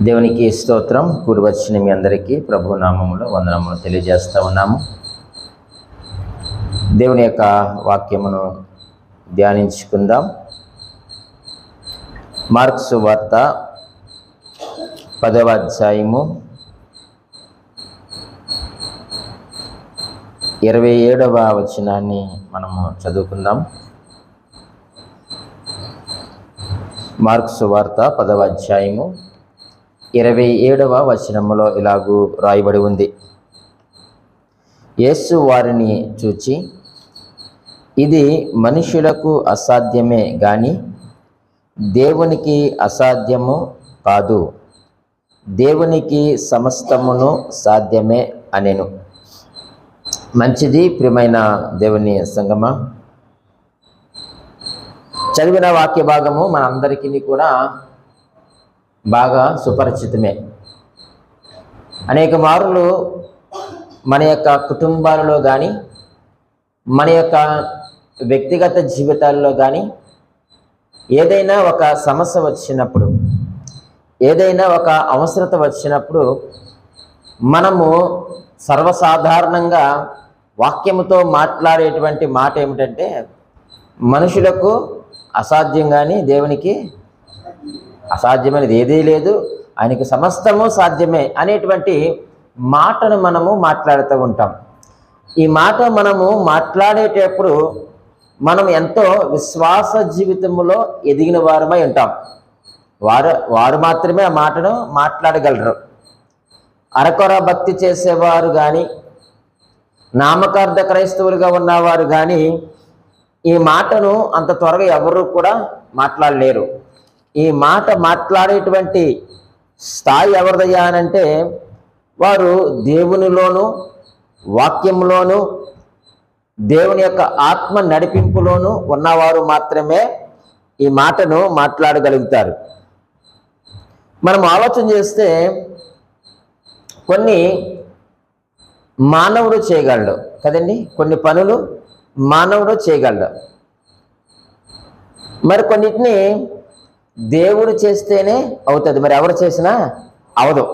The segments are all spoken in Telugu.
దేవునికి స్తోత్రం. కూడి వచ్చిన మీ అందరికీ ప్రభు నామములో వందనములు తెలియజేస్తూ ఉన్నాము. దేవుని యొక్క వాక్యమును ధ్యానించుకుందాం. మార్కు సువార్త 10వ అధ్యాయము 27వ వచనాన్ని మనము చదువుకుందాం. మార్కు సువార్త 10వ అధ్యాయము 27వ వచనములో ఇలాగూ రాయబడి ఉంది. యేసు వారిని చూచి, ఇది మనుషులకు అసాధ్యమే గాని దేవునికి అసాధ్యము కాదు, దేవునికి సమస్తమును సాధ్యమే అనెను. మంచిది. ప్రియమైన దేవుని సంగమా, చదివిన వాక్య భాగము మనందరికీ కూడా బాగా సుపరిచితమే. అనేక మార్లు మన యొక్క కుటుంబాలలో కానీ మన యొక్క వ్యక్తిగత జీవితాల్లో కానీ ఏదైనా ఒక సమస్య వచ్చినప్పుడు, ఏదైనా ఒక అవసరత వచ్చినప్పుడు మనము సర్వసాధారణంగా వాక్యముతో మాట్లాడేటువంటి మాట ఏమిటంటే, మనుషులకు అసాధ్యం కానీ దేవునికి అసాధ్యమైనది ఏదీ లేదు, ఆయనకి సమస్తము సాధ్యమే అనేటువంటి మాటను మనము మాట్లాడుతూ ఉంటాం. ఈ మాట మనము మాట్లాడేటప్పుడు మనం ఎంతో విశ్వాస జీవితంలో ఎదిగిన వారమై ఉంటాం. వారు మాత్రమే ఆ మాటను మాట్లాడగలరు. అరకొర భక్తి చేసేవారు కానీ, నామకార్థ క్రైస్తవులుగా ఉన్నవారు కానీ ఈ మాటను అంత త్వరగా ఎవరు కూడా మాట్లాడలేరు. ఈ మాట మాట్లాడేటువంటి స్థాయి ఎవరిదయ్యా అనంటే, వారు దేవునిలోను వాక్యంలోను దేవుని యొక్క ఆత్మ నడిపింపులోను ఉన్నవారు మాత్రమే ఈ మాటను మాట్లాడగలుగుతారు. మనం ఆలోచన చేస్తే కొన్ని మానవుడు చేయగలడు కదండి, కొన్ని పనులు మానవుడు చేయగలడు. మరి కొన్నిటిని దేవుడు చేస్తేనే అవుతుంది, మరి ఎవరు చేసినా అవదు.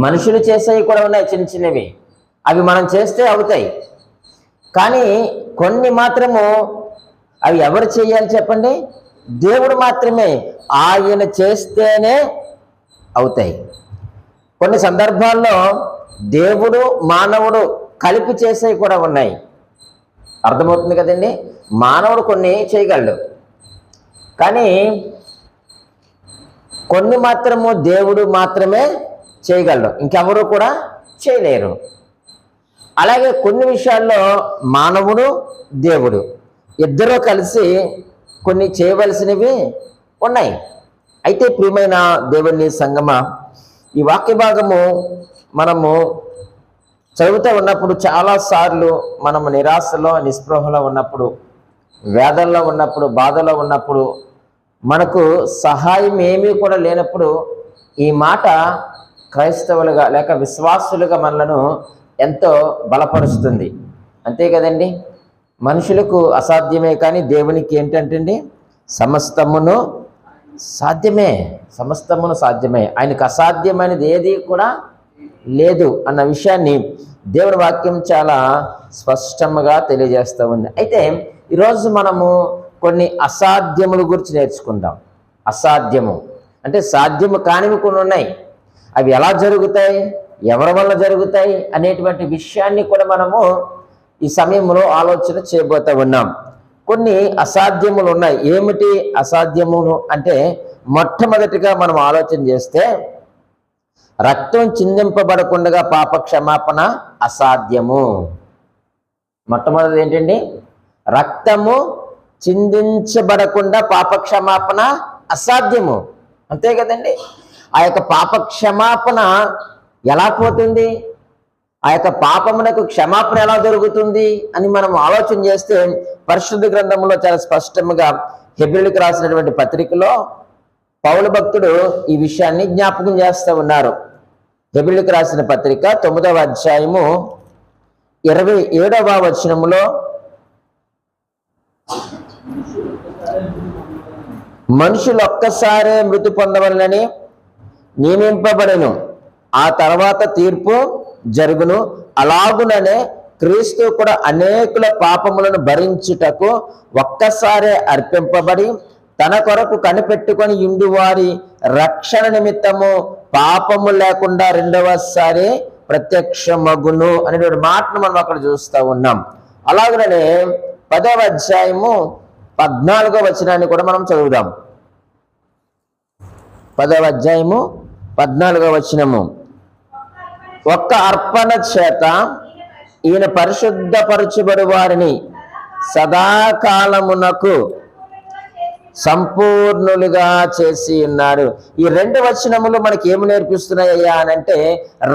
మనుషులు చేసేవి కూడా ఉన్నాయి, చిన్న చిన్నవి, అవి మనం చేస్తే అవుతాయి. కానీ కొన్ని మాత్రము అవి ఎవరు చేయాలి చెప్పండి? దేవుడు మాత్రమే, ఆయన చేస్తేనే అవుతాయి. కొన్ని సందర్భాల్లో దేవుడు మానవుడు కలిపి చేసేవి కూడా ఉన్నాయి. అర్థమవుతుంది కదండి. మానవుడు కొన్ని చేయగలడు, కానీ కొన్ని మాత్రము దేవుడు మాత్రమే చేయగలడు, ఇంకెవరు కూడా చేయలేరు. అలాగే కొన్ని విషయాల్లో మానవుడు దేవుడు ఇద్దరూ కలిసి కొన్ని చేయవలసినవి ఉన్నాయి. అయితే ప్రియమైన దేవుని సంగమా, ఈ వాక్య భాగము మనము చదువుతూ ఉన్నప్పుడు చాలాసార్లు మనము నిరాశలో నిస్పృహలో ఉన్నప్పుడు, వేదనలో ఉన్నప్పుడు, బాధలో ఉన్నప్పుడు, మనకు సహాయం ఏమీ కూడా లేనప్పుడు ఈ మాట క్రైస్తవులుగా లేక విశ్వాసులుగా మనలను ఎంతో బలపరుస్తుంది. అంతే కదండి. మనుషులకు అసాధ్యమే కానీ దేవునికి ఏంటంటే సమస్తమును సాధ్యమే, సమస్తమును సాధ్యమే, ఆయనకు అసాధ్యమైనది ఏది కూడా లేదు అన్న విషయాన్ని దేవుని వాక్యం చాలా స్పష్టంగా తెలియజేస్తూ ఉంది. అయితే ఈరోజు మనము కొన్ని అసాధ్యముల గురించి నేర్చుకుందాం. అసాధ్యము అంటే సాధ్యము కానివి కొన్ని ఉన్నాయి. అవి ఎలా జరుగుతాయి, ఎవరి వల్ల జరుగుతాయి అనేటువంటి విషయాన్ని కూడా మనము ఈ సమయంలో ఆలోచన చేయబోతూ ఉన్నాం. కొన్ని అసాధ్యములు ఉన్నాయి. ఏమిటి అసాధ్యములు అంటే, మొట్టమొదటిగా మనం ఆలోచన చేస్తే రక్తం చిందింపబడకుండా పాప క్షమాపణ అసాధ్యము. మొట్టమొదటి ఏంటండి? రక్తము చిందించబడకుండా పాప క్షమాపణ అసాధ్యము. అంతే కదండి. ఆ యొక్క పాప క్షమాపణ ఎలా పోతుంది, ఆ యొక్క పాపమునకు క్షమాపణ ఎలా దొరుకుతుంది అని మనం ఆలోచన చేస్తే పరిశుద్ధ గ్రంథంలో చాలా స్పష్టంగా హెబ్రీయులకు రాసినటువంటి పత్రికలో పౌలు భక్తుడు ఈ విషయాన్ని జ్ఞాపకం చేస్తూ ఉన్నారు. హెబ్రీయులకు రాసిన పత్రిక 9వ అధ్యాయము 27వ వచనములో, మనుషులు ఒక్కసారే మృతి పొందవలనని నియమింపబడెను, ఆ తర్వాత తీర్పు జరుగును. అలాగుననే క్రీస్తు కూడా అనేకుల పాపములను భరించుటకు ఒక్కసారే అర్పింపబడి తన కొరకు కనిపెట్టుకొని ఇండు వారి రక్షణ నిమిత్తము పాపము లేకుండా రెండవసారి ప్రత్యక్షమగును అనేటువంటి మాటను మనం అక్కడ చూస్తూ ఉన్నాం. అలాగనే 10వ అధ్యాయము 14వ వచనాన్ని కూడా మనం చదువుదాం. 10వ అధ్యాయము 14వ వచనము. ఒక్క అర్పణ చేత ఈయన పరిశుద్ధపరచబడు వారిని సదాకాలమునకు సంపూర్ణులుగా చేసి ఉన్నాడు. ఈ 2 వచనములు మనకి ఏమి నేర్పిస్తున్నాయ్యా అనంటే,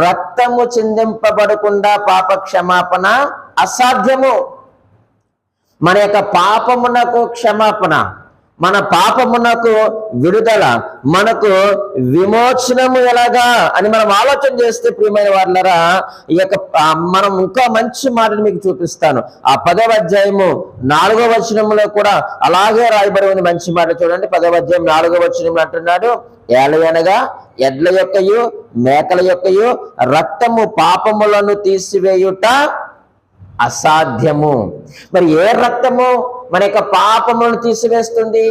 రక్తము చిందింపబడకుండా పాప క్షమాపణ అసాధ్యము. మన యొక్క పాపమునకు క్షమాపణ, మన పాపమునకు విడుదల, మనకు విమోచనము ఎలాగా అని మనం ఆలోచన చేస్తే ప్రియమైన వాళ్ళరా, ఈ యొక్క మనం ఇంకా మంచి మాటను మీకు చూపిస్తాను. ఆ 10వ అధ్యాయము 4వ వచనంలో కూడా అలాగే రాయబడి ఉంది మంచి మాట. చూడండి, 10వ అధ్యాయం 4వ వచనంలో అంటున్నాడు, ఏలయనగా ఎడ్ల యొక్కయు మేకల యొక్కయు రక్తము పాపములను తీసివేయుట అసాధ్యము. మరి ఏ రక్తము మన యొక్క పాపములను తీసివేస్తుంది?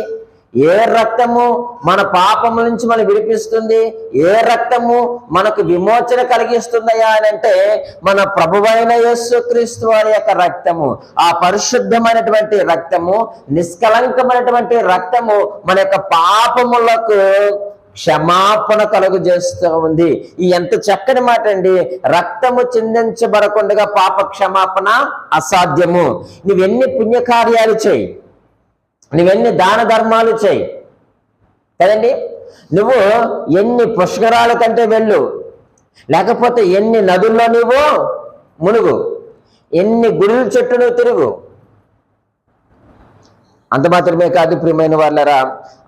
ఏ రక్తము మన పాపముల నుంచి మనం విడిపిస్తుంది? ఏ రక్తము మనకు విమోచన కలిగిస్తుందయా అని అంటే, మన ప్రభువైన యేసుక్రీస్తు వారి యొక్క రక్తము. ఆ పరిశుద్ధమైనటువంటి రక్తము, నిష్కలంకమైనటువంటి రక్తము మన యొక్క పాపములకు క్షమాపణ కలుగు చేస్తూ ఉంది. ఈ ఎంత చక్కని మాట అండి. రక్తము చిందించబడకుండా పాప క్షమాపణ అసాధ్యము. నువ్వెన్ని పుణ్యకార్యాలు చేయి, నువ్వెన్ని దాన ధర్మాలు చేయి కదండి, నువ్వు ఎన్ని పుష్కరాల కంటే వెళ్ళు, లేకపోతే ఎన్ని నదుల్లో నువ్వు మునుగు, ఎన్ని గుడుల చుట్టూ నువ్వు తిరుగు, అంత మాత్రమే కాదు ప్రియమైన వాళ్ళరా,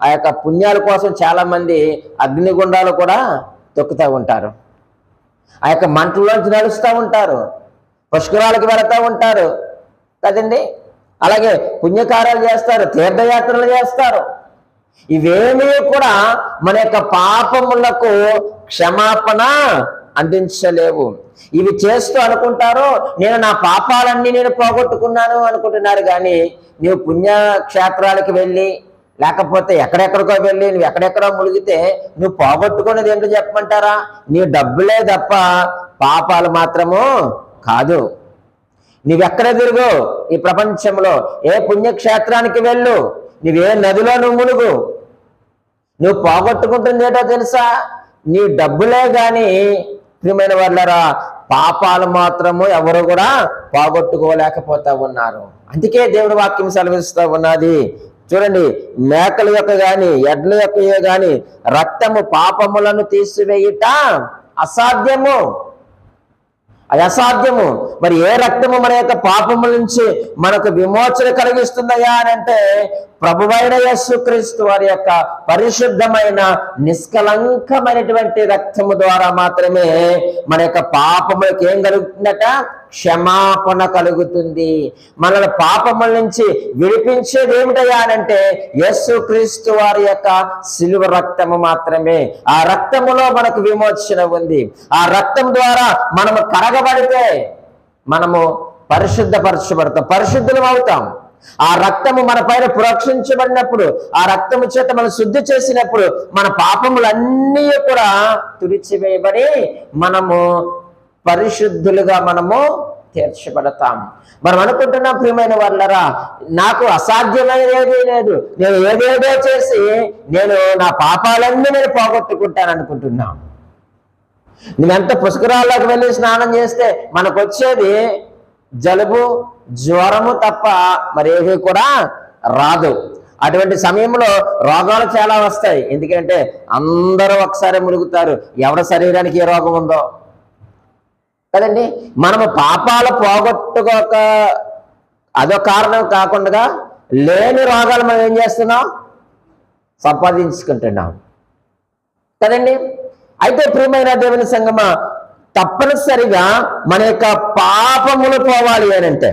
ఆ యొక్క పుణ్యాల కోసం చాలా మంది అగ్నిగుండాలు కూడా తొక్కుతూ ఉంటారు, ఆ యొక్క మంటల్లోంచి నడుస్తూ ఉంటారు, పుష్కరాలకు వెళుతూ ఉంటారు కదండి. అలాగే పుణ్యకార్యాలు చేస్తారు, తీర్థయాత్రలు చేస్తారు. ఇవేమీ కూడా మన యొక్క పాపములకు క్షమాపణ అందించలేవు. ఇవి చేస్తూ అనుకుంటారు, నేను నా పాపాలన్నీ నేను పోగొట్టుకున్నాను అనుకుంటున్నారు. కానీ నీవు పుణ్యక్షేత్రాలకు వెళ్ళి, లేకపోతే ఎక్కడెక్కడికో వెళ్ళి నువ్వు ఎక్కడెక్కడో మునిగితే నువ్వు పోగొట్టుకున్నది ఏంటో చెప్పమంటారా? నీ డబ్బులే తప్ప పాపాలు మాత్రము కాదు. నువ్వెక్కడ తిరుగు ఈ ప్రపంచంలో, ఏ పుణ్యక్షేత్రానికి వెళ్ళు, నువ్వే నదిలో నువ్వు మునుగు, నువ్వు పోగొట్టుకుంటుంది ఏంటో తెలుసా? నీ డబ్బులే కానీ ప్రియమైన వాళ్ళరా, పాపాలు మాత్రము ఎవరు కూడా పోగొట్టుకోలేకపోతా ఉన్నారు. అందుకే దేవుడి వాక్యం సెలవిస్తూ ఉన్నది. చూడండి, మేకల యొక్క గాని ఎడ్ల యొక్క గాని రక్తము పాపములను తీసివేయుట అసాధ్యము. అది అసాధ్యము. మరి ఏ రక్తము మన యొక్క పాపముల నుంచి మనకు విమోచన కలిగిస్తుందయా అని అంటే, ప్రభువైన యేసుక్రీస్తు వారి యొక్క పరిశుద్ధమైన నిష్కలంకమైనటువంటి రక్తము ద్వారా మాత్రమే మన యొక్క పాపములకు ఏం కలుగుతుందట? క్షమాపణ కలుగుతుంది. మనల్ని పాపముల నుంచి విడిపించేది ఏమిటయా అనంటే యేసుక్రీస్తు వారి యొక్క సిలువ రక్తము మాత్రమే. ఆ రక్తములో మనకు విమోచన ఉంది. ఆ రక్తం ద్వారా మనము కడగబడితే మనము పరిశుద్ధపరచబడతాం, పరిశుద్ధులం అవుతాం. ఆ రక్తము మన పైన ప్రోక్షించబడినప్పుడు, ఆ రక్తము చేత మనం శుద్ధి చేసినప్పుడు మన పాపములన్నీ కూడా తుడిచివేయబడి మనము పరిశుద్ధులుగా మనము తీర్చబడతాం. మనం అనుకుంటున్నాం ప్రియమైన వాళ్ళరా, నాకు అసాధ్యమైనది లేదు, నేను ఏదేదో చేసి నేను నా పాపాలన్నీ నేను పోగొట్టుకుంటాను అనుకుంటున్నాం. నువ్వెంత పుష్కరాల్లోకి వెళ్ళి స్నానం చేస్తే మనకు వచ్చేది జలుబు జ్వరము తప్ప మరేది కూడా రాదు. అటువంటి సమయంలో రోగాలు చాలా వస్తాయి. ఎందుకంటే అందరూ ఒకసారి మునుగుతారు, ఎవరి శరీరానికి ఏ రోగం ఉందో కదండి. మనము పాపాలు పోగొట్టుకోక అదో కారణం కాకుండా లేని రోగాలు మనం ఏం చేస్తున్నాం? సంపాదించుకుంటున్నాం కదండి. అయితే ప్రియమైన దేవుని సంగమా, తప్పనిసరిగా మన యొక్క పాపములు పోవాలి అని అంటే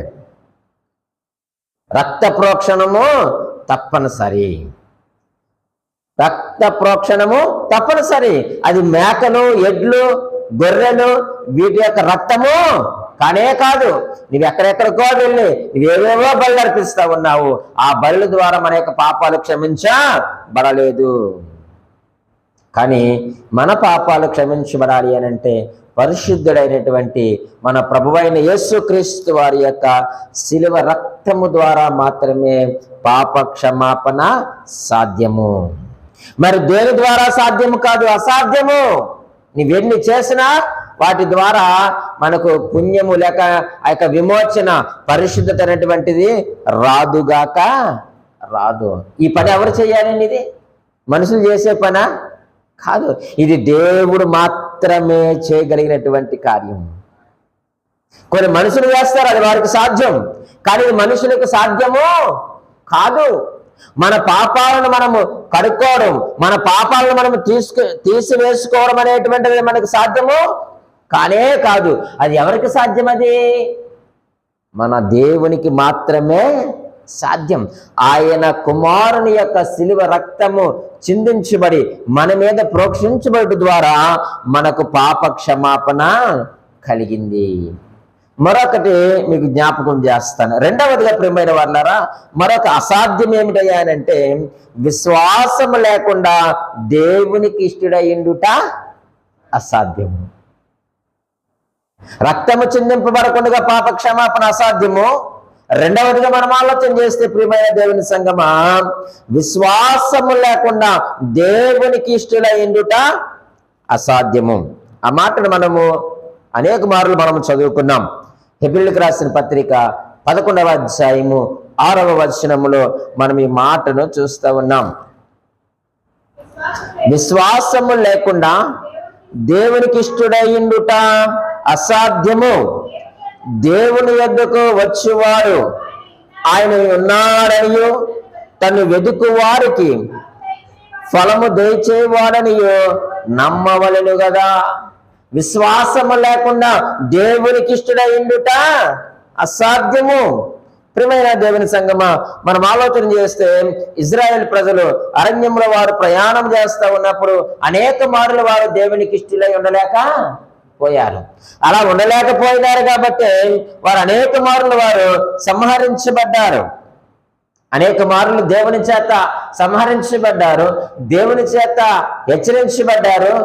రక్త ప్రోక్షణము తప్పనిసరి. రక్త ప్రోక్షణము తప్పనిసరి. అది మేకలు, ఎడ్లు, గొర్రెలు వీటి యొక్క రక్తము కానే కాదు. నువ్వు ఎక్కడెక్కడికో వెళ్ళి నువ్వేవేవో బలు అర్పిస్తా ఉన్నావు. ఆ బలుల ద్వారా మన యొక్క పాపాలు క్షమించబడలేదు. కానీ మన పాపాలు క్షమించబడాలి అని అంటే పరిశుద్ధుడైనటువంటి మన ప్రభువైన యేసుక్రీస్తు వారి యొక్క శిలువ రక్తము ద్వారా మాత్రమే పాప క్షమాపణ సాధ్యము. మరి దేని ద్వారా సాధ్యము కాదు, అసాధ్యము. నువ్వెన్ని చేసినా వాటి ద్వారా మనకు పుణ్యము లేక ఆ యొక్క విమోచన, పరిశుద్ధత అనేటువంటిది రాదుగాక రాదు. ఈ పని ఎవరు చేయాలండి? ఇది మనుషులు చేసే పనా కాదు. ఇది దేవుడు మాత్రమే చేయగలిగినటువంటి కార్యం. కొన్ని మనుషులు చేస్తారు, అది వారికి సాధ్యం. కానీ ఇది మనుషులకు సాధ్యము కాదు. మన పాపాలను మనము కడుక్కోవడం, మన పాపాలను మనము తీసివేసుకోవడం అనేటువంటిది మనకు సాధ్యము కానే కాదు. అది ఎవరికి సాధ్యం? అది మన దేవునికి మాత్రమే సాధ్యం. ఆయన కుమారుని యొక్క శిలువ రక్తము చిందించబడి మన మీద ప్రోక్షించబడి ద్వారా మనకు పాప క్షమాపణ కలిగింది. మరొకటి మీకు జ్ఞాపకం చేస్తాను. రెండవదిగా ప్రియమైన వారులారా, మరొక అసాధ్యం ఏమిటయ్యా అంటే విశ్వాసము లేకుండా దేవునికి ఇష్టడయ్యుండుట అసాధ్యము. రక్తము చిందింపబడకుండా పాప క్షమాపణ అసాధ్యము. రెండవదిగా మనం ఆలోచన చేస్తే ప్రియమైన దేవుని సంగమా, విశ్వాసము లేకుండా దేవునికి ఇష్టడయ్యుండుట అసాధ్యము. ఆ మాటను మనము అనేక మార్లు మనము చదువుకున్నాం. హెబ్రీయులకు రాసిన పత్రిక 11వ అధ్యాయము 6వ వచనములో మనం ఈ మాటను చూస్తూ ఉన్నాం. విశ్వాసము లేకుండా దేవునికి ఇష్టడయ్యుండుట అసాధ్యము. దేవుని యొద్దకు వచ్చేవాడు ఆయన ఉన్నాడనియో, తను వెదుకు వారికి ఫలము దయచేవాడనియో నమ్మవలెను కదా. విశ్వాసము లేకుండా దేవునికి ఇష్టడయ్యుండుట అసాధ్యము. ప్రియమైన దేవుని సంగమా, మనం ఆలోచన చేస్తే ఇజ్రాయేల్ ప్రజలు అరణ్యంలో వారు ప్రయాణం చేస్తూ ఉన్నప్పుడు అనేక మార్లు వారు దేవునికి ఇష్టలై ఉండలేక పోయారు. అలా ఉండలేకపోయినారు కాబట్టి వారు అనేక మార్లు వారు సంహరించబడ్డారు. అనేక మార్లు దేవుని చేత సంహరించబడ్డారు, దేవుని చేత హెచ్చరించబడ్డారు.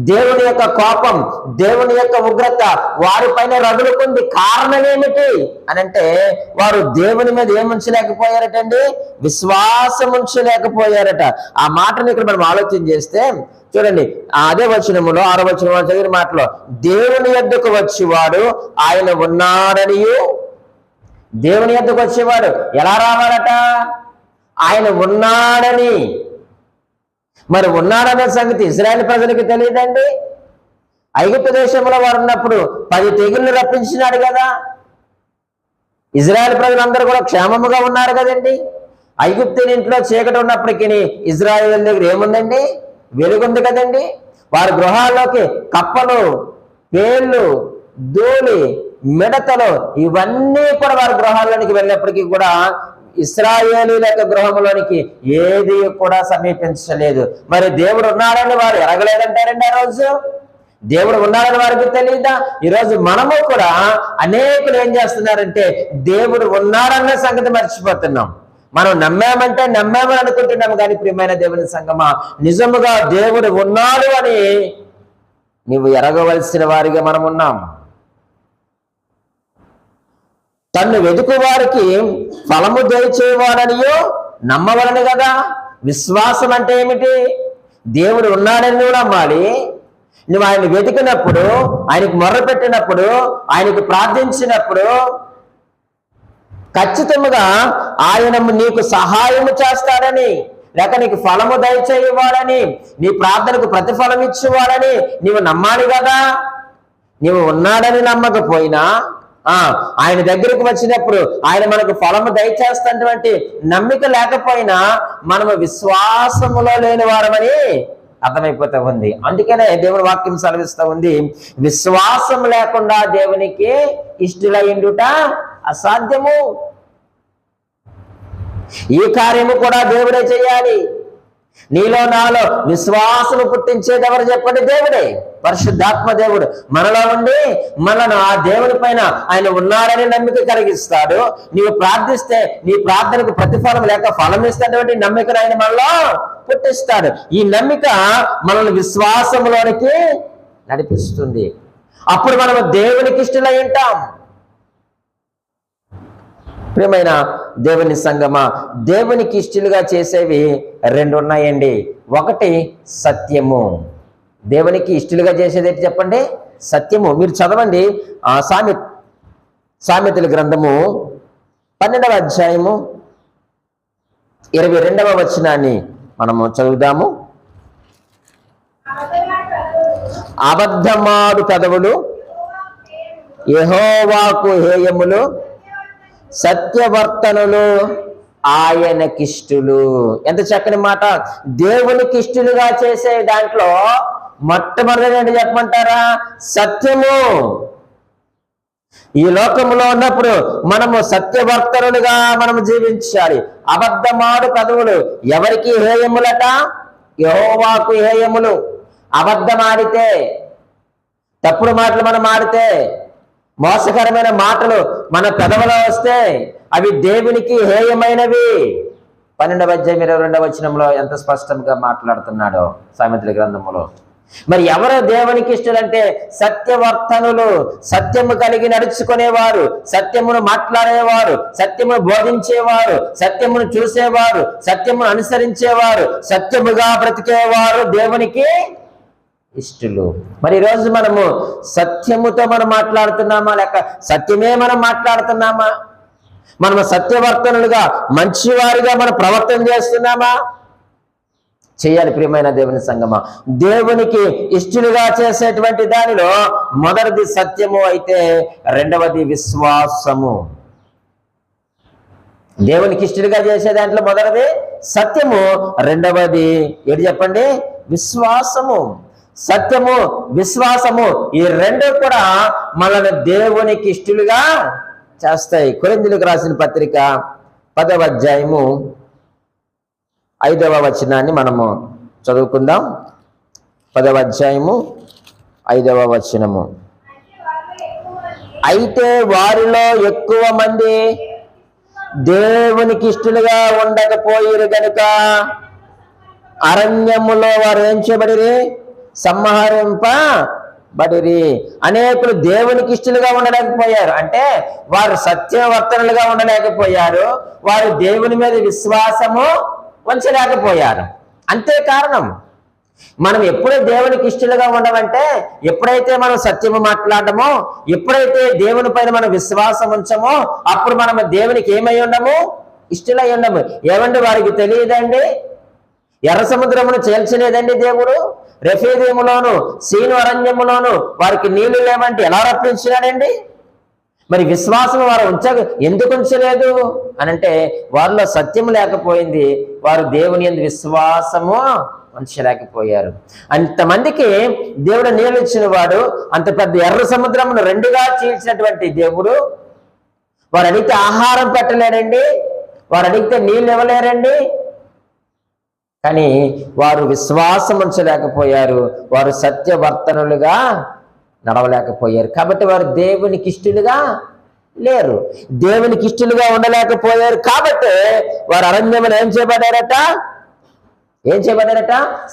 దేవుని యొక్క కోపం, దేవుని యొక్క ఉగ్రత వారిపైన రగులుకుంది. కారణం ఏమిటి అని అంటే వారు దేవుని మీద ఏముంచలేకపోయారటండి, విశ్వాసం ఉంచలేకపోయారట. ఆ మాటను ఇక్కడ మనం ఆలోచన చేస్తే చూడండి, అదే వచనములో 6వ వచనంలో చదివిన మాటలో దేవుని యొద్దకు వచ్చేవాడు ఆయన ఉన్నాడనియు. దేవుని యొద్దకు వచ్చేవాడు ఎలా రావాలట? ఆయన ఉన్నాడని. మరి ఉన్నాడనే సంగతి ఇశ్రాయేలు ప్రజలకు తెలియదండి. ఐగుప్తు దేశంలో వారు ఉన్నప్పుడు 10 తెగుళ్ళు రప్పించినాడు కదా. ఇజ్రాయేల్ ప్రజలందరూ కూడా క్షేమముగా ఉన్నారు కదండి. ఐగుప్తు ఇంట్లో చీకటి ఉన్నప్పటికీ ఇజ్రాయేల్ దగ్గర ఏముందండి? వెలుగుంది కదండి. వారి గృహాల్లోకి కప్పలు, పేళ్ళు, ధూళి, మిడతలు ఇవన్నీ కూడా వారి గృహాల్లోనికి వెళ్ళినప్పటికీ కూడా ఇశ్రాయేలీయుల యొక్క గృహంలోనికి ఏది కూడా సమీపించలేదు. మరి దేవుడు ఉన్నాడని వారు ఎరగలేదంటారండి. ఆ రోజు దేవుడు ఉన్నాడని వారికి తెలియదా? ఈరోజు మనము కూడా అనేకులు ఏం చేస్తున్నారంటే దేవుడు ఉన్నాడన్న సంగతి మర్చిపోతున్నాం. మనం నమ్మామంటే నమ్మామని అనుకుంటున్నాము. కానీ ప్రియమైన దేవుని సంగమా, నిజముగా దేవుడు ఉన్నాడు అని నీవు ఎరగవలసిన వారిగా మనం ఉన్నాం. తన్ను వెతుకు వారికి ఫలము దయచేవాడనియో నమ్మవలని కదా. విశ్వాసం అంటే ఏమిటి? దేవుడు ఉన్నాడని నువ్వు నమ్మాలి. నువ్వు ఆయన వెతికినప్పుడు, ఆయనకు మొర్ర పెట్టినప్పుడు, ఆయనకు ప్రార్థించినప్పుడు ఖచ్చితంగా ఆయన నీకు సహాయము చేస్తాడని, లేక నీకు ఫలము దయచేయవాడని, నీ ప్రార్థనకు ప్రతిఫలం ఇచ్చేవాడని నీవు నమ్మాలి కదా. నీవు ఉన్నాడని నమ్మకపోయినా ఆయన దగ్గరకు వచ్చినప్పుడు ఆయన మనకు ఫలము దయచేస్తున్నటువంటి నమ్మిక లేకపోయినా మనము విశ్వాసములో లేని వారమని అర్థమైపోతూ ఉంది. అందుకనే దేవుని వాక్యం సెలవిస్తూ ఉంది, విశ్వాసం లేకుండా దేవునికి ఇష్టలయ్యుండుట అసాధ్యము. ఈ కార్యము కూడా దేవుడే చేయాలి. నీలో నాలో విశ్వాసము పుట్టించేది ఎవరు చెప్పండి? దేవుడే, పరిశుద్ధాత్మ దేవుడు మనలో ఉండి మనను ఆ దేవుని పైన ఆయన ఉన్నాడని నమ్మిక కలిగిస్తాడు. నీవు ప్రార్థిస్తే నీ ప్రార్థనకు ప్రతిఫలం లేక ఫలం ఇస్తున్నటువంటి నమ్మికను ఆయన మనలో పుట్టిస్తాడు. ఈ నమ్మిక మనల్ని విశ్వాసంలోనికి నడిపిస్తుంది. అప్పుడు మనము దేవునికి ఇష్టలై ఉంటాం. ప్రియమైన దేవుని సంగమా, దేవునికి ఇష్టలుగా చేసేవి రెండు ఉన్నాయండి. ఒకటి సత్యము. దేవునికి ఇష్టలుగా చేసేది ఏంటి చెప్పండి? సత్యము. మీరు చదవండి సామెతల గ్రంథము 12వ అధ్యాయము 22వ వచనాన్ని మనము చదువుదాము. అబద్ధమాడు కదవులు యెహోవాకు హేయములు, సత్యవర్తనులు ఆయనకిష్టులు. ఎంత చక్కని మాట! దేవునికి ఇష్టలుగా చేసే దాంట్లో మొట్టమొదటి ఏంటి చెప్పమంటారా? సత్యము. ఈ లోకంలో ఉన్నప్పుడు మనము సత్యవర్తనులుగా మనము జీవించాలి. అబద్ధమాడు కదవులు ఎవరికి హేయములట? యెహోవాకు హేయములు. అబద్ధమాడితే, తప్పుడు మాటలు మనం ఆడితే, మోసకరమైన మాటలు మన పెదవులో వస్తే అవి దేవునికి హేయమైనవి. 12వ అధ్యాయం 22వ వచనంలో ఎంత స్పష్టంగా మాట్లాడుతున్నాడో సామెతల గ్రంథంలో. మరి ఎవరు దేవునికి ఇష్టలంటే సత్యవర్తనులు, సత్యము కలిగి నడుచుకునేవారు, సత్యమును మాట్లాడేవారు, సత్యమును బోధించేవారు, సత్యమును చూసేవారు, సత్యమును అనుసరించేవారు, సత్యముగా బ్రతికేవారు దేవునికి ఇష్టలు. మరి ఈరోజు మనము సత్యముతో మనం మాట్లాడుతున్నామా, లేక సత్యమే మనం మాట్లాడుతున్నామా? మనము సత్యవర్తనులుగా మంచివారిగా మనం ప్రవర్తన చేస్తున్నామా? చేయాలి. ప్రియమైన దేవుని సంగమా, దేవునికి ఇష్టలుగా చేసేటువంటి దానిలో మొదటిది సత్యము అయితే రెండవది విశ్వాసము. దేవునికి ఇష్టలుగా చేసే దాంట్లో మొదటిది సత్యము, రెండవది ఏంటి చెప్పండి? విశ్వాసము. సత్యము, విశ్వాసము ఈ రెండు కూడా మనల్ని దేవునికి ఇష్టలుగా చేస్తాయి. కొరింథీయులకు రాసిన పత్రిక 10వ అధ్యాయము 5వ వచనాన్ని మనము చదువుకుందాం. 10వ అధ్యాయము 5వ వచనము. అయితే వారిలో ఎక్కువ మంది దేవునికి ఇష్టలుగా ఉండకపోయారు గనుక అరణ్యములో వారు ఏం చేయబడిరి? సంహరింపబడిరి. అనేకులు దేవునికి ఇష్టలుగా ఉండలేకపోయారు. అంటే వారు సత్యవర్తనులుగా ఉండలేకపోయారు, వారు దేవుని మీద విశ్వాసము ఉంచలేకపోయారు. అంతే కారణం. మనం ఎప్పుడు దేవునికి ఇష్టలుగా ఉండమంటే ఎప్పుడైతే మనం సత్యము మాట్లాడమో, ఎప్పుడైతే దేవుని పైన మనం విశ్వాసం ఉంచమో అప్పుడు మనం దేవునికి ఏమై ఉండము? ఇష్టలై ఉండము. ఏమండి వారికి తెలియదండి? ఎర్ర సముద్రమును చేల్చలేదండి దేవుడు? రెఫీదీములోను సీను అరణ్యములోను వారికి నీళ్లు లేవంటే ఎలా రప్పించినాడండి? మరి విశ్వాసం వారు ఎందుకు ఉంచలేదు అనంటే వారిలో సత్యం లేకపోయింది. వారు దేవుని యందు విశ్వాసము ఉంచలేకపోయారు. అంతమందికి దేవుడు నీళ్ళు ఇచ్చిన వాడు, అంత పెద్ద ఎర్ర సముద్రమును రెండుగా చీల్చినటువంటి దేవుడు వారు అడిగితే ఆహారం పెట్టలేరండి, వారు అడిగితే నీళ్ళు ఇవ్వలేరండి. కానీ వారు విశ్వాసం ఉంచలేకపోయారు, వారు సత్యవర్తనులుగా నడవలేకపోయారు. కాబట్టి వారు దేవునికి ఇష్టలుగా లేరు, దేవునికి ఇష్టలుగా ఉండలేకపోయారు. కాబట్టి వారు అరణ్యములు ఏం చేయబడ్డారట?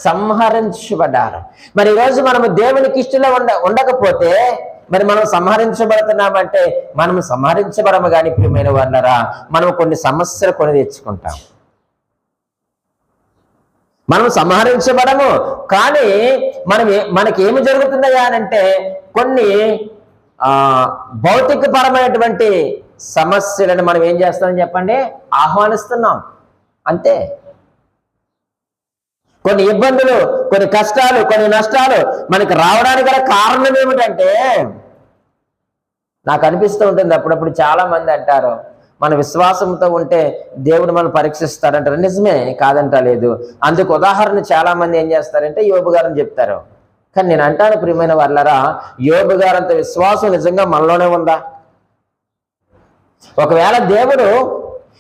సంహరించబడ్డారు. మరి ఈరోజు మనము దేవునికి ఇష్టంలో ఉండకపోతే మరి మనం సంహరించబడుతున్నామంటే మనము సంహరించబడము. కానీ ప్రియమైన వాళ్ళరా, మనం కొన్ని సమస్యలు కొని తెచ్చుకుంటాం. మనం సంహరించబడము, కానీ మనకేమి జరుగుతున్నాయా అంటే కొన్ని భౌతికపరమైనటువంటి సమస్యలను మనం ఏం చేస్తామని చెప్పండి? ఆహ్వానిస్తున్నాం. అంతే. కొన్ని ఇబ్బందులు, కొన్ని కష్టాలు, కొన్ని నష్టాలు మనకు రావడానికి గల కారణం ఏమిటంటే, నాకు అనిపిస్తూ ఉంటుంది అప్పుడప్పుడు చాలా మంది అంటారు మన విశ్వాసంతో ఉంటే దేవుడు మనం పరీక్షిస్తాడంటారు. నిజమే, కాదంట లేదు. అందుకు ఉదాహరణ చాలా మంది ఏం చేస్తారంటే యోబు గారని చెప్తారు. కానీ నేను అంటాను ప్రియమైన వాళ్ళరా, యోబు గారంత విశ్వాసం నిజంగా మనలోనే ఉందా? ఒకవేళ దేవుడు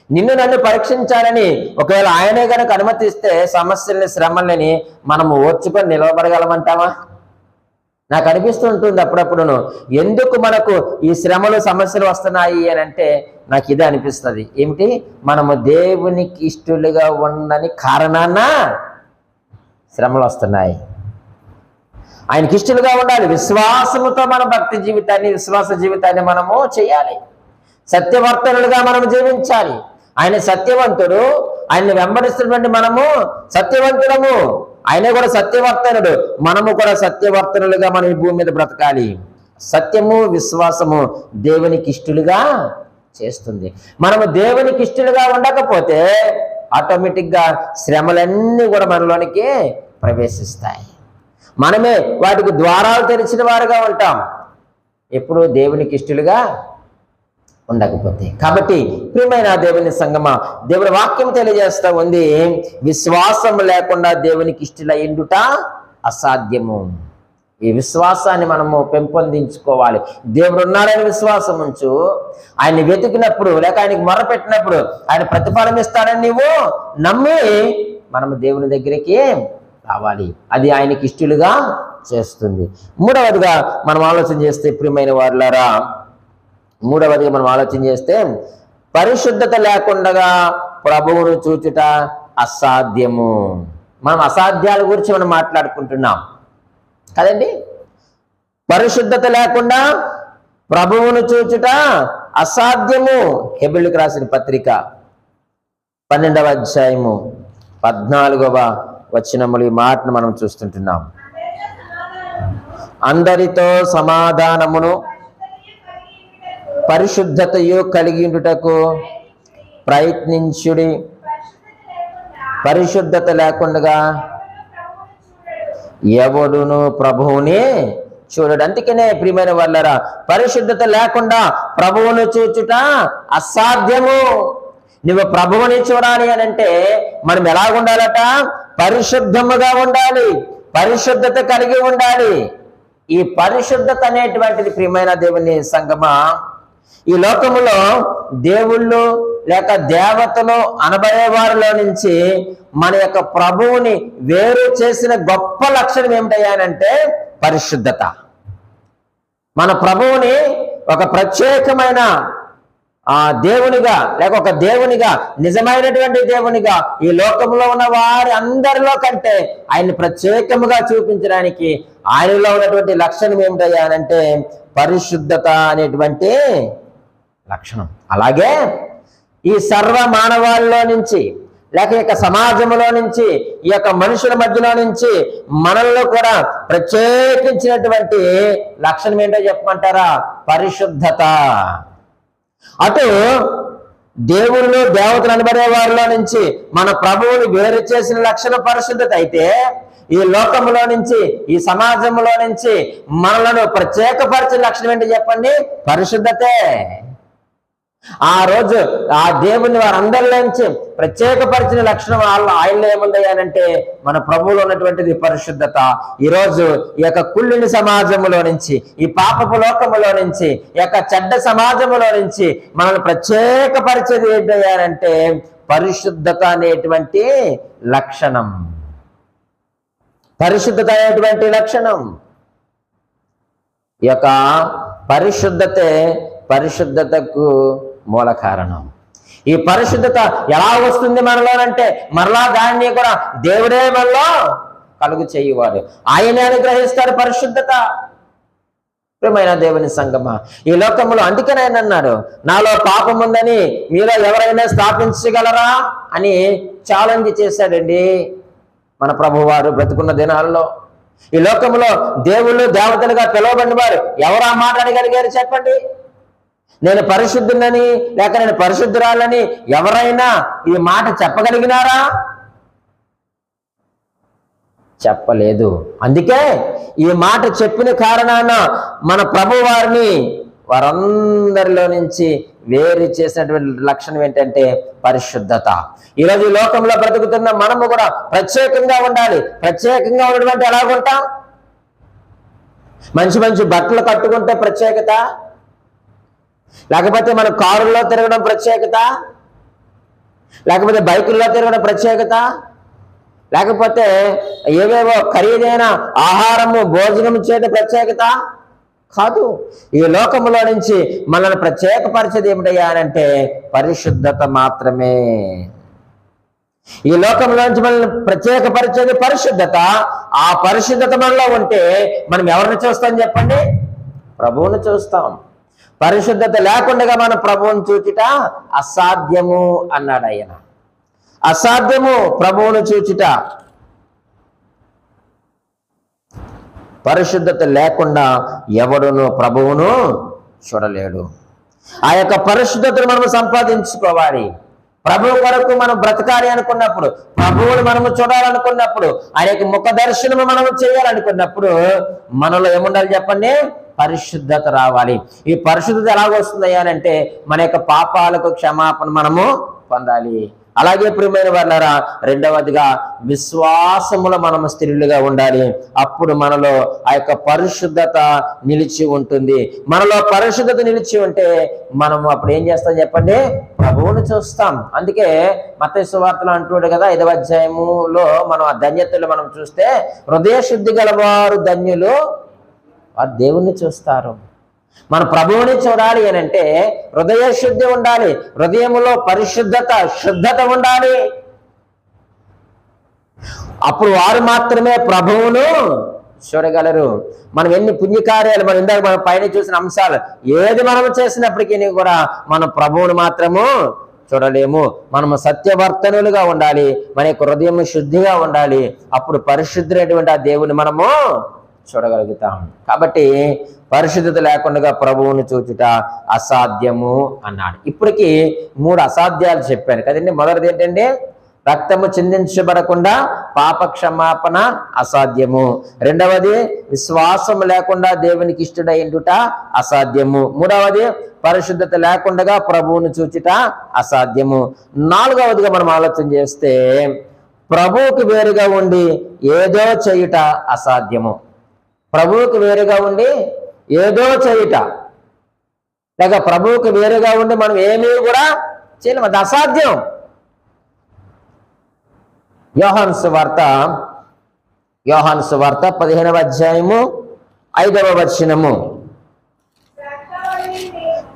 నిన్ను నన్ను పరీక్షించాలని ఒకవేళ ఆయనే కనుక అనుమతిస్తే సమస్యల్ని శ్రమలని మనము ఓర్చుకొని నిలవబడగలమంటావా? నాకు అనిపిస్తుంటుంది అప్పుడప్పుడును, ఎందుకు మనకు ఈ శ్రమలు సమస్యలు వస్తున్నాయి అని అంటే నాకు ఇదే అనిపిస్తుంది. ఏమిటి? మనము దేవునికి ఇష్టలుగా ఉండని కారణాన శ్రమలు వస్తున్నాయి. ఆయనకి ఇష్టలుగా ఉండాలి. విశ్వాసముతో మన భక్తి జీవితాన్ని, విశ్వాస జీవితాన్ని మనము చేయాలి. సత్యవర్తనులుగా మనం జీవించాలి. ఆయన సత్యవంతుడు, ఆయన్ని వెంబడిస్తున్నటువంటి మనము సత్యవంతులము. ఆయనే కూడా సత్యవర్తనుడు, మనము కూడా సత్యవర్తనులుగా మనం ఈ భూమి మీద బ్రతకాలి. సత్యము విశ్వాసము దేవునికి ఇష్టలుగా చేస్తుంది. మనము దేవునికి ఇష్టలుగా ఉండకపోతే ఆటోమేటిక్గా శ్రమలన్నీ కూడా మనలోనికి ప్రవేశిస్తాయి. మనమే వాటికి ద్వారాలు తెరిచిన వారుగా ఉంటాం, ఎప్పుడు దేవునికి ఇష్టలుగా ఉండకపోతే. కాబట్టి ప్రియమైన దేవుని సంగమా, దేవుని వాక్యం తెలియజేస్తా ఉంది, విశ్వాసం లేకుండా దేవునికి ఇష్టలయ్యుట అసాధ్యము. ఈ విశ్వాసాన్ని మనము పెంపొందించుకోవాలి. దేవుడు ఉన్నాడని విశ్వాసం ఉంచు. ఆయన్ని వెతికినప్పుడు లేక ఆయనకి మొరపెట్టినప్పుడు ఆయన ప్రతిఫలం ఇస్తాడని నీవు నమ్మి మనము దేవుని దగ్గరికి రావాలి. అది ఆయనకి ఇష్టలుగా చేస్తుంది. మూడవదిగా మనం ఆలోచన చేస్తే ప్రియమైన వారులారా, మూడవదిగా మనం ఆలోచన చేస్తే పరిశుద్ధత లేకుండా ప్రభువును చూచుట అసాధ్యము. మనం అసాధ్యాల గురించి మనం మాట్లాడుకుంటున్నాం కదండి. పరిశుద్ధత లేకుండా ప్రభువును చూచుట అసాధ్యము. హెబ్రీయులకు రాసిన పత్రిక 12వ అధ్యాయము 14వ వచనములు ఈ మాటను మనం చూస్తుంటున్నాం. అందరితో సమాధానమును పరిశుద్ధతయు కలిగి ఉండుటకు ప్రయత్నించుడి. పరిశుద్ధత లేకుండా ఎవడును ప్రభువుని చూడడు. అందుకనే ప్రియమైన వాళ్ళరా, పరిశుద్ధత లేకుండా ప్రభువును చూచుట అసాధ్యము. నువ్వు ప్రభువుని చూడాలి అని అంటే మనం ఎలా ఉండాలట? పరిశుద్ధముగా ఉండాలి, పరిశుద్ధత కలిగి ఉండాలి. ఈ పరిశుద్ధత అనేటువంటిది ప్రియమైన దేవుని సంగమా, ఈ లోకములో దేవుళ్ళు లేక దేవతలు అనబడే వారిలో నుంచి మన యొక్క ప్రభువుని వేరు చేసిన గొప్ప లక్షణం ఏమిటయ్యానంటే పరిశుద్ధత. మన ప్రభువుని ఒక ప్రత్యేకమైన దేవునిగా లేక ఒక దేవునిగా, నిజమైనటువంటి దేవునిగా ఈ లోకంలో ఉన్న వారి అందరిలో కంటే ఆయన్ని ప్రత్యేకముగా చూపించడానికి ఆయనలో ఉన్నటువంటి లక్షణం ఏమిటయ్యానంటే పరిశుద్ధత అనేటువంటి లక్షణం. అలాగే ఈ సర్వ మానవాళ్ళలో నుంచి లేక ఈ యొక్క సమాజంలో నుంచి, ఈ యొక్క మనుషుల మధ్యలో నుంచి మనల్లో కూడా ప్రత్యేకించినటువంటి లక్షణం ఏంటో చెప్పమంటారా? పరిశుద్ధత. అటు దేవుళ్ళు దేవతలు అనబడే వారిలో నుంచి మన ప్రభువుని వేరు చేసిన లక్షణం పరిశుద్ధత అయితే, ఈ లోకంలో నుంచి ఈ సమాజంలో నుంచి మనలను ప్రత్యేకపరిచిన లక్షణం ఏంటో చెప్పండి? పరిశుద్ధతే. ఆ రోజు ఆ దేవుని వారందరిలో నుంచి ప్రత్యేకపరిచిన లక్షణం ఆయనలో ఏముందయ్యానంటే మన ప్రభువులో ఉన్నటువంటిది పరిశుద్ధత. ఈరోజు ఈ యొక్క కుళ్ళిని సమాజంలో నుంచి, ఈ పాపపు లోకములో నుంచి, ఈ యొక్క చెడ్డ సమాజంలో నుంచి మనల్ని ప్రత్యేకపరిచేది ఏంటయ్యానంటే పరిశుద్ధత అనేటువంటి లక్షణం. పరిశుద్ధత అనేటువంటి లక్షణం. ఈ యొక్క పరిశుద్ధతకు మూల కారణం. ఈ పరిశుద్ధత ఎలా వస్తుంది మనలోనంటే మరలా దాన్ని కూడా దేవుడే మనలో కలుగు చేయవాడు, ఆయనే అనుగ్రహిస్తాడు పరిశుద్ధత. ప్రియమైన దేవుని సంగమా, ఈ లోకంలో అందుకనే ఆయన అన్నాడు, నాలో పాపం ఉందని మీలో ఎవరైనా స్థాపించగలరా అని ఛాలెంజ్ చేశాడండి మన ప్రభువారు బ్రతుకున్న దినాల్లో. ఈ లోకంలో దేవుళ్ళు దేవతలుగా పిలువబడిన వారు ఎవరు ఆ మాట అనగలిగారు చెప్పండి? నేను పరిశుద్ధులని లేక నేను పరిశుద్ధురాలని ఎవరైనా ఈ మాట చెప్పగలిగినారా? చెప్పలేదు. అందుకే ఈ మాట చెప్పిన కారణాన మన ప్రభు వారందరిలో నుంచి వేరు చేసినటువంటి లక్షణం ఏంటంటే పరిశుద్ధత. ఈరోజు ఈ లోకంలో బ్రతుకుతున్న మనము కూడా ప్రత్యేకంగా ఉండాలి. ప్రత్యేకంగా ఉండడం అంటే ఎలాగుంటాం? మంచి మంచి బట్టలు కట్టుకుంటే ప్రత్యేకత, లేకపోతే మన కారుల్లో తిరగడం ప్రత్యేకత, లేకపోతే బైకుల్లో తిరగడం ప్రత్యేకత, లేకపోతే ఏవేవో ఖరీదైన ఆహారము భోజనం చేయడం ప్రత్యేకత కాదు. ఈ లోకంలో నుంచి మనల్ని ప్రత్యేకపరిచేది ఏమిటయ్యా అంటే పరిశుద్ధత మాత్రమే. ఈ లోకంలో నుంచి మనల్ని ప్రత్యేకపరిచేది పరిశుద్ధత. ఆ పరిశుద్ధత మనలో ఉంటే మనం ఎవరిని చూస్తాం చెప్పండి? ప్రభువుని చూస్తాం. పరిశుద్ధత లేకుండా మనం ప్రభువుని చూచుట అసాధ్యము అన్నాడు ఆయన. అసాధ్యము ప్రభువును చూచుట. పరిశుద్ధత లేకుండా ఎవడును ప్రభువును చూడలేడు. ఆ యొక్క పరిశుద్ధతను మనం సంపాదించుకోవాలి. ప్రభువు కొరకు మనం బ్రతకాలి అనుకున్నప్పుడు, ప్రభువును మనము చూడాలనుకున్నప్పుడు, ఆయన యొక్క ముఖ దర్శనము మనము చేయాలనుకున్నప్పుడు మనలో ఏముండాలి చెప్పండి? పరిశుద్ధత రావాలి. ఈ పరిశుద్ధత ఎలాగొస్తుంది అంటే మన యొక్క పాపాలకు క్షమాపణ మనము పొందాలి. అలాగే ప్రియమైన వారలారా, రెండవదిగా విశ్వాసములో మనము స్థిరులుగా ఉండాలి. అప్పుడు మనలో ఆ యొక్క పరిశుద్ధత నిలిచి ఉంటుంది. మనలో పరిశుద్ధత నిలిచి ఉంటే మనము అప్పుడు ఏం చేస్తాం చెప్పండి? ప్రభువును చూస్తాం. అందుకే మత్తయి సువార్తలో అంటున్నాడు కదా, 5వ అధ్యాయములో మనం ఆ ధన్యతలు మనం చూస్తే, హృదయ శుద్ధి గలవారు ధన్యులు, వారు దేవుణ్ణి చూస్తారు. మన ప్రభువుని చూడాలి అని అంటే హృదయ శుద్ధి ఉండాలి, హృదయములో పరిశుద్ధత శుద్ధత ఉండాలి. అప్పుడు వారు మాత్రమే ప్రభువును చూడగలరు. మనం ఎన్ని పుణ్యకార్యాలు, మనం ఇందాక మనం పైన చూసిన అంశాలు ఏది మనం చేసినప్పటికీ కూడా మనం ప్రభువును మాత్రము చూడలేము. మనము సత్యవర్తనులుగా ఉండాలి, మన యొక్క హృదయం శుద్ధిగా ఉండాలి. అప్పుడు పరిశుద్ధులైనటువంటి ఆ దేవుని మనము చూడగలుగుతాం. కాబట్టి పరిశుద్ధత లేకుండా ప్రభువుని చూచుట అసాధ్యము అన్నాడు. ఇప్పటికి 3 అసాధ్యాలు చెప్పాను కదండి. మొదటిది ఏంటంటే రక్తము చిందించబడకుండా పాప క్షమాపణ అసాధ్యము. రెండవది విశ్వాసము లేకుండా దేవునికి ఇష్టడైండుట అసాధ్యము. మూడవది పరిశుద్ధత లేకుండా ప్రభువును చూచుట అసాధ్యము. నాలుగవదిగా మనం ఆలోచన చేస్తే ప్రభువుకి వేరుగా ఉండి ఏదో చేయుట అసాధ్యము. ప్రభువుకి వేరుగా ఉండి ఏదో చేయుట, లేక ప్రభువుకి వేరుగా ఉండి మనం ఏమీ కూడా చేయలేము, అది అసాధ్యం. యోహాను సువార్త 15వ అధ్యాయము 5వ వచనము,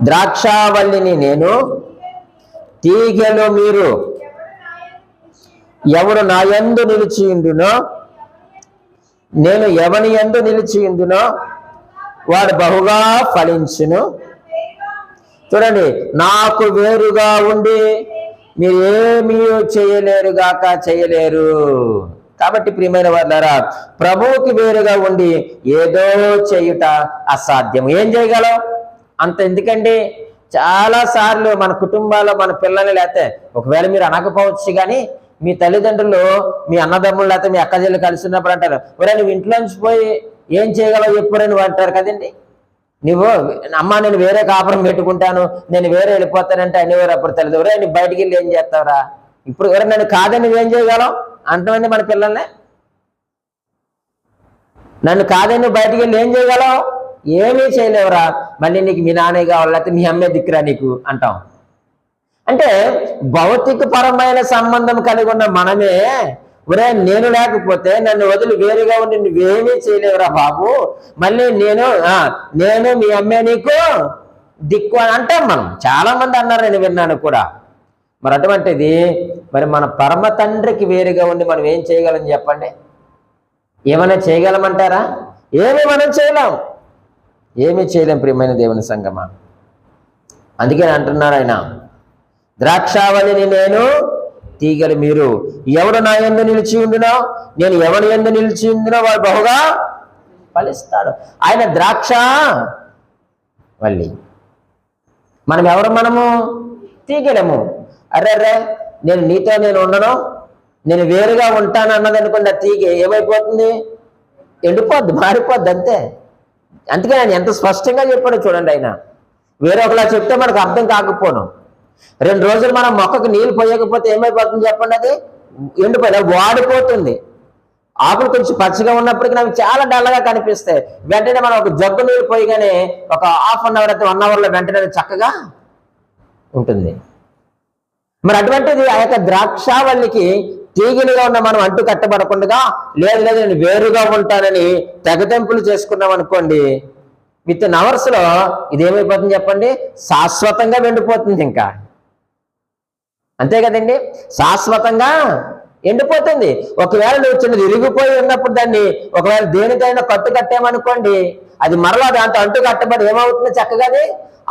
ద్రాక్షావల్లిని నేను, తీగెలు మీరు. ఎవడు నా యందు నిలిచియుండునో, నేను ఎవని యందు నిలిచియుండునో వాడు బహుగా ఫలించును. చూడండి, నాకు వేరుగా ఉండి మీరు ఏమీ చేయలేరుగాక చేయలేరు. కాబట్టి ప్రియమైన వారులారా, ప్రభువుకి వేరుగా ఉండి ఏదో చేయుట అసాధ్యం. ఏం చేయగలం? అంత ఎందుకండి? చాలా సార్లు మన కుటుంబాల్లో మన పిల్లలు, లేకపోతే ఒకవేళ మీరు అనకపోవచ్చు కానీ మీ తల్లిదండ్రులు మీ అన్నదమ్ములు లేకపోతే మీ అక్కజల్లు కలిసి ఉన్నప్పుడు అంటారు, ఒరే నువ్వు ఇంట్లోంచి పోయి ఏం చేయగలవు ఎప్పుడని నువ్వు అంటారు కదండి. నువ్వు అమ్మ నేను వేరే కాపురం పెట్టుకుంటాను, నేను వేరే వెళ్ళిపోతానంటే అనేవారు. అప్పుడు తెలియదు, ఒరే నువ్వు బయటికి వెళ్ళి ఏం చేస్తావురా, ఇప్పుడు ఎవరు నన్ను కాదని నువ్వేం చేయగలవు అంటామండి మన పిల్లల్ని. నన్ను కాదని నువ్వు బయటికి వెళ్ళి ఏం చేయగలవు? ఏమీ చేయలేవురా, మళ్ళీ నీకు మీ నాన్నే కావాలి లేకపోతే మీ అమ్మే దిక్కురా నీకు అంటాం. అంటే భౌతిక పరమైన సంబంధం కలిగి ఉన్న మనమే, ఒరే నేను లేకపోతే నన్ను వదిలి వేరుగా ఉండి నువ్వేమీ చేయలేవురా బాబు, మళ్ళీ నేను మీ అమ్మే నీకు దిక్కు అని అంటాం మనం. చాలా మంది అన్నారు, నేను విన్నాను కూడా. మరి అటువంటిది మరి మన పరమ తండ్రికి వేరుగా ఉండి మనం ఏం చేయగలం చెప్పండి? ఏమైనా చేయగలమంటారా? ఏమీ మనం చేయలేం, ఏమీ చేయలేం ప్రియమైన దేవుని సంగమా. అందుకే అంటున్నారు ఆయన, ద్రాక్షావళిని నేను, తీగలు మీరు. ఎవడు నా యందు నిలిచి ఉండునో, నేను ఎవరి యందు నిలిచి ఉండునో వాడు బహుగా ఫలిస్తాడు. ఆయన ద్రాక్ష వల్లి, మనం ఎవరు? మనము తీగలము. అర్రే నేను నీతో నేను ఉండను, నేను వేరుగా ఉంటాను అన్నది అనుకున్న తీగ ఏమైపోతుంది? ఎండిపోద్ది, మారిపోద్ది అంతే. అందుకని ఆయన ఎంత స్పష్టంగా చెప్పాడు చూడండి. ఆయన వేరే ఒకలా చెప్తే మనకు అర్థం కాకపోను. 2 రోజులు మనం మొక్కకు నీళ్ళు పోయకపోతే ఏమైపోతుంది చెప్పండి? అది ఎండిపోయి వాడిపోతుంది. ఆకులు కొంచెం పచ్చగా ఉన్నప్పటికీ అవి చాలా డల్లగా కనిపిస్తాయి. వెంటనే మనం ఒక జగ్గు నీళ్ళు పోయగానే ఒక ½ అన్ అవర్ అయితే 1 అవర్లో వెంటనే చక్కగా ఉంటుంది. మరి అటువంటిది ఆ యొక్క ద్రాక్షావల్లికి తీగిలిగా ఉన్న మనం అంటు కట్టబడకుండా లేదు లేదు నేను వేరుగా ఉంటానని తెగతెంపులు చేసుకున్నాం అనుకోండి, విత్ ఇన్ అవర్స్ లో ఇదేమైపోతుంది చెప్పండి, శాశ్వతంగా వెండిపోతుంది. ఇంకా అంతే కదండి, శాశ్వతంగా ఎండిపోతుంది. ఒకవేళ నువ్వు చిన్నది ఇరిగిపోయి ఉన్నప్పుడు దాన్ని ఒకవేళ దేనికైనా కట్టు కట్టామనుకోండి, అది మరలా దాంతో అంటు కట్టబడి ఏమవుతుంది చక్కగాది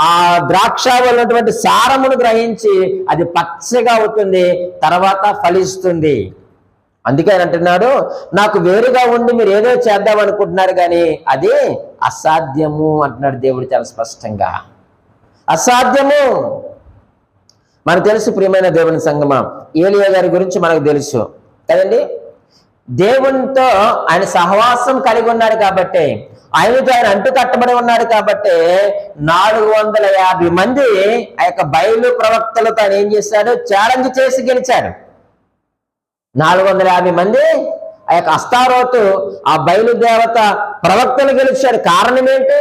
ఆ ద్రాక్షలో ఉన్నటువంటి సారమును గ్రహించి అది పచ్చగా అవుతుంది, తర్వాత ఫలిస్తుంది. అందుకే ఆయన అంటున్నాడు, నాకు వేరుగా ఉండి మీరు ఏదో చేద్దాం అనుకుంటున్నారు కానీ అది అసాధ్యము అంటున్నాడు దేవుడు చాలా స్పష్టంగా. అసాధ్యము. మనకు తెలుసు ప్రియమైన దేవుని సంగమా, ఏలియా గారి గురించి మనకు తెలుసు కదండి. దేవునితో ఆయన సహవాసం కలిగి ఉన్నాడు కాబట్టి, ఆయనతో ఆయన అంటు కట్టబడి ఉన్నాడు కాబట్టి 450 మంది ఆ యొక్క బయలు ప్రవక్తలతో ఆయన ఏం చేశాడు, ఛాలెంజ్ చేసి గెలిచాడు. 450 మంది ఆ యొక్క అస్తారోతు ఆ బయలుదేవత ప్రవక్తలు గెలిచాడు. కారణం ఏంటి?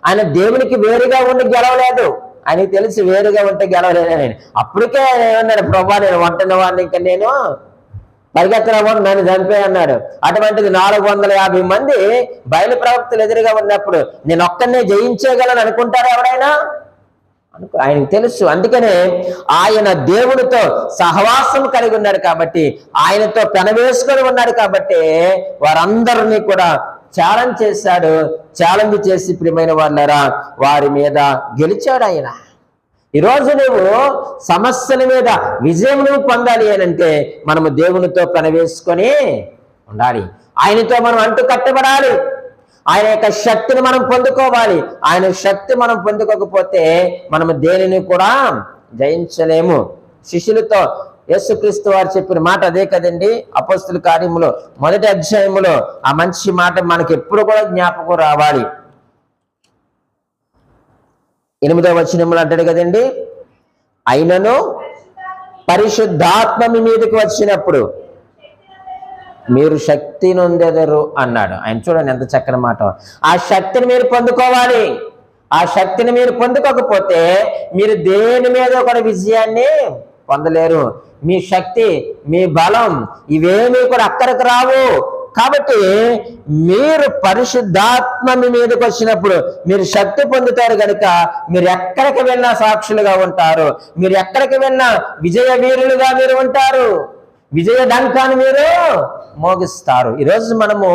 ఆయన దేవునికి వేరుగా ఉండి గెలవలేదు. ఆయనకి తెలిసి వేరుగా ఉంటే గెలవలేదని. అప్పటికే ఆయన ఏమన్నాడు, ప్రభా నేను వంటన వాడిని, ఇంకా నేను పరిగెత్తనవాడు, నన్ను చంపే అన్నాడు. అటువంటిది 450 మంది బయలు ప్రవక్తలు ఎదురుగా ఉన్నప్పుడు నేను ఒక్కనే జయించగలను అనుకుంటారా ఎవరైనా? ఆయనకు తెలుసు. అందుకనే ఆయన దేవుడితో సహవాసం కలిగి ఉన్నాడు కాబట్టి, ఆయనతో పెనవేసుకొని ఉన్నాడు కాబట్టి వారందరినీ కూడా ఛాలెంజ్ చేశాడు. ఛాలెంజ్ చేసి ప్రియమైన వాళ్ళరా వారి మీద గెలిచాడు ఆయన. ఈరోజు నువ్వు సమస్యల మీద విజయం నువ్వు పొందాలి అనంటే మనము దేవునితో పెనవేసుకొని ఉండాలి. ఆయనతో మనం అంటు కట్టబడాలి. ఆయన యొక్క శక్తిని మనం పొందుకోవాలి. ఆయన శక్తి మనం పొందుకోకపోతే మనము దేనిని కూడా జయించలేము. శిష్యులతో యేసుక్రీస్తు వారు చెప్పిన మాట అదే కదండి. అపోస్తుల కార్యములో 1వ అధ్యాయములో ఆ మంచి మాట మనకి ఎప్పుడు కూడా జ్ఞాపకం రావాలి. 8వ వచనంలో అంటాడు కదండి, అయినను పరిశుద్ధాత్మ మీ మీదకి వచ్చినప్పుడు మీరు శక్తి నొందెదరు అన్నాడు ఆయన. చూడండి ఎంత చక్కని మాట. ఆ శక్తిని మీరు పొందుకోవాలి. ఆ శక్తిని మీరు పొందుకోకపోతే మీరు దేని మీద కూడా విజయాన్ని పొందలేరు. మీ శక్తి, మీ బలం ఇవేమీ కూడా అక్కడికి రావు. కాబట్టి మీరు పరిశుద్ధాత్మ మీ మీదకి వచ్చినప్పుడు మీరు శక్తి పొందుతారు కనుక మీరు ఎక్కడికి వెళ్ళినా సాక్షులుగా ఉంటారు. మీరు ఎక్కడికి వెళ్ళినా విజయ వీరులుగా మీరు ఉంటారు. విజయ డంకాన్ని మీరు మోగిస్తారు. ఈరోజు మనము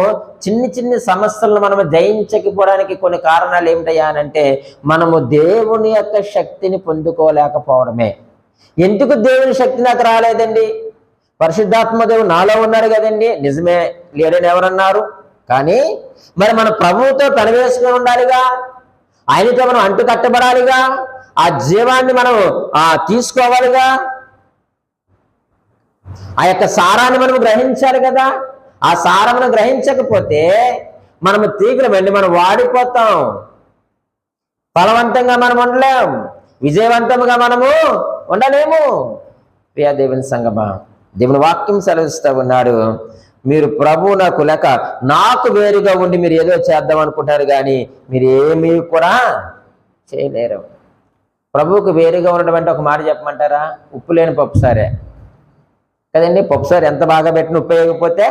చిన్ని సమస్యలను మనము జయించకపోవడానికి కొన్ని కారణాలు ఏమిటయ్యా అంటే మనము దేవుని యొక్క శక్తిని పొందుకోలేకపోవడమే. ఎందుకు దేవుని శక్తి నాకు రాలేదండి? పరిశుద్ధాత్మ దేవుడు నాలో ఉన్నారు కదండి. నిజమే, లేడని ఎవరన్నారు? కానీ మరి మన ప్రభువుతో పెనవేసుకుని ఉండాలిగా, ఆయనతో మనం అంటు కట్టబడాలిగా, ఆ జీవాన్ని మనం తీసుకోవాలిగా, ఆ యొక్క సారాన్ని మనం గ్రహించాలి కదా. ఆ సారమును గ్రహించకపోతే మనము తీగలమండి, మనం వాడిపోతాం. ఫలవంతంగా మనం ఉండలేం, విజయవంతంగా మనము ఉండలేము. ప్రియ దేవుని సంగమా, దేవుని వాక్యం సెలవిస్తూ ఉన్నాడు, మీరు ప్రభువు నాకు లేక నాకు వేరుగా ఉండి మీరు ఏదో చేద్దాం అనుకుంటారు కానీ మీరు ఏమీ కూడా చేయలేరు. ప్రభువుకు వేరుగా ఉండడం అంటే ఒక మాట చెప్పమంటారా? ఉప్పు లేని పప్పుసారే కదండి. పప్పుసారి ఎంత బాగా పెట్టిన ఉప్పు వేయకపోతే